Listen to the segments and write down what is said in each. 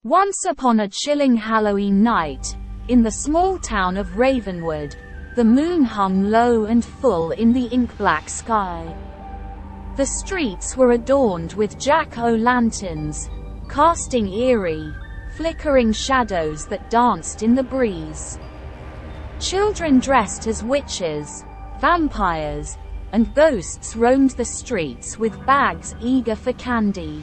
Once upon a chilling Halloween night, in the small town of Ravenwood, the moon hung low and full in the ink-black sky. The streets were adorned with jack-o'-lanterns, casting eerie, flickering shadows that danced in the breeze. Children dressed as witches, vampires, and ghosts roamed the streets with bags eager for candy.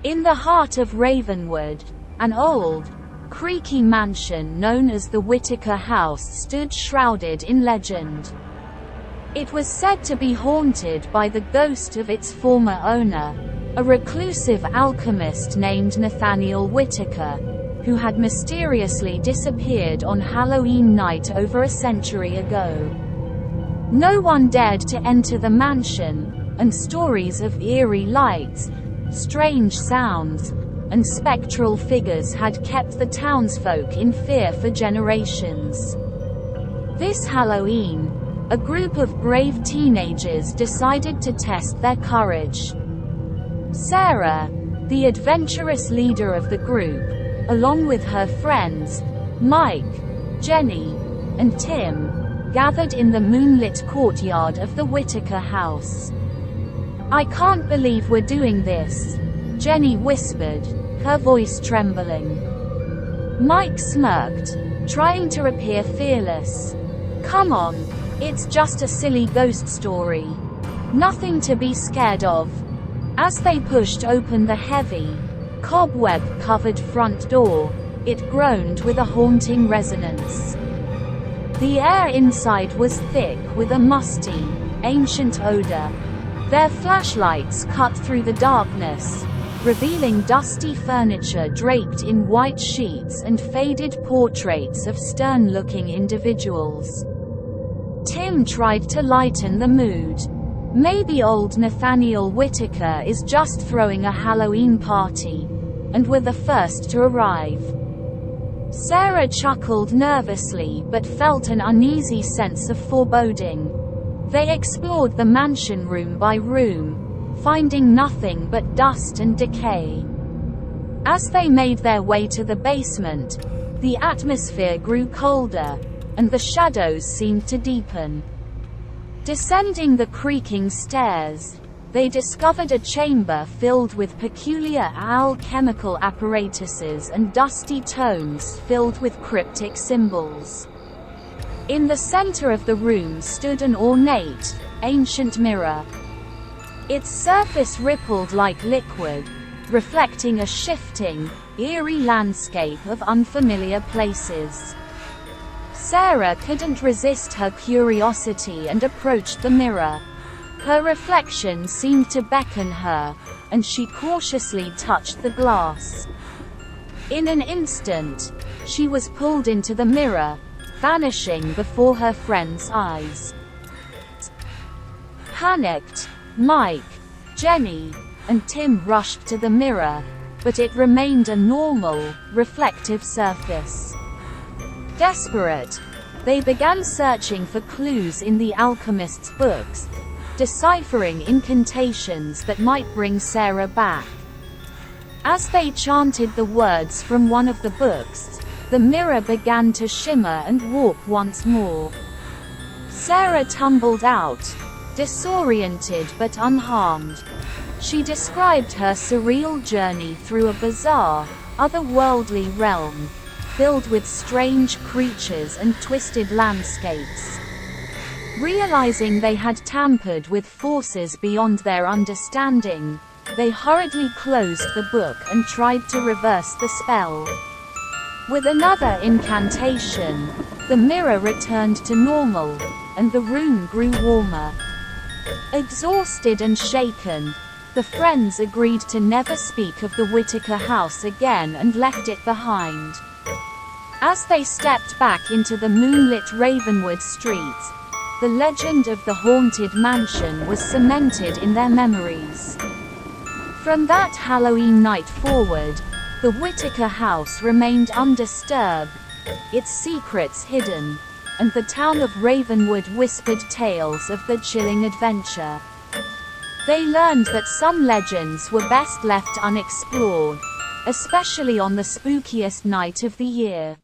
In the heart of Ravenwood, an old, creaky mansion known as the Whitaker House stood shrouded in legend. It was said to be haunted by the ghost of its former owner, a reclusive alchemist named Nathaniel Whitaker, who had mysteriously disappeared on Halloween night over a century ago. No one dared to enter the mansion, and stories of eerie lights, strange sounds, and spectral figures had kept the townsfolk in fear for generations. This Halloween, a group of brave teenagers decided to test their courage. Sarah, the adventurous leader of the group, along with her friends, Mike, Jenny, and Tim, gathered in the moonlit courtyard of the Whitaker house. "I can't believe we're doing this," Jenny whispered, her voice trembling. Mike smirked, trying to appear fearless. "Come on, it's just a silly ghost story. Nothing to be scared of." As they pushed open the heavy, cobweb-covered front door, it groaned with a haunting resonance. The air inside was thick with a musty, ancient odor. Their flashlights cut through the darkness, revealing dusty furniture draped in white sheets and faded portraits of stern-looking individuals. Tim tried to lighten the mood. Maybe old Nathaniel Whitaker is just throwing a Halloween party, and we're the first to arrive. Sarah chuckled nervously but felt an uneasy sense of foreboding. They explored the mansion room by room, finding nothing but dust and decay. As they made their way to the basement, the atmosphere grew colder, and the shadows seemed to deepen. Descending the creaking stairs, they discovered a chamber filled with peculiar alchemical apparatuses and dusty tomes filled with cryptic symbols. In the center of the room stood an ornate, ancient mirror. Its surface rippled like liquid, reflecting a shifting, eerie landscape of unfamiliar places. Sarah couldn't resist her curiosity and approached the mirror. Her reflection seemed to beckon her, and she cautiously touched the glass. In an instant, she was pulled into the mirror, vanishing before her friend's eyes. Panicked, Mike, Jenny, and Tim rushed to the mirror, but it remained a normal, reflective surface. Desperate, they began searching for clues in the alchemist's books, deciphering incantations that might bring Sarah back. As they chanted the words from one of the books, the mirror began to shimmer and warp once more. Sarah tumbled out, disoriented but unharmed. She described her surreal journey through a bizarre, otherworldly realm, filled with strange creatures and twisted landscapes. Realizing they had tampered with forces beyond their understanding, they hurriedly closed the book and tried to reverse the spell. With another incantation, the mirror returned to normal, and the room grew warmer. Exhausted and shaken, the friends agreed to never speak of the Whitaker house again and left it behind. As they stepped back into the moonlit Ravenwood streets, the legend of the haunted mansion was cemented in their memories. From that Halloween night forward, the Whitaker house remained undisturbed, its secrets hidden, and the town of Ravenwood whispered tales of the chilling adventure. They learned that some legends were best left unexplored, especially on the spookiest night of the year.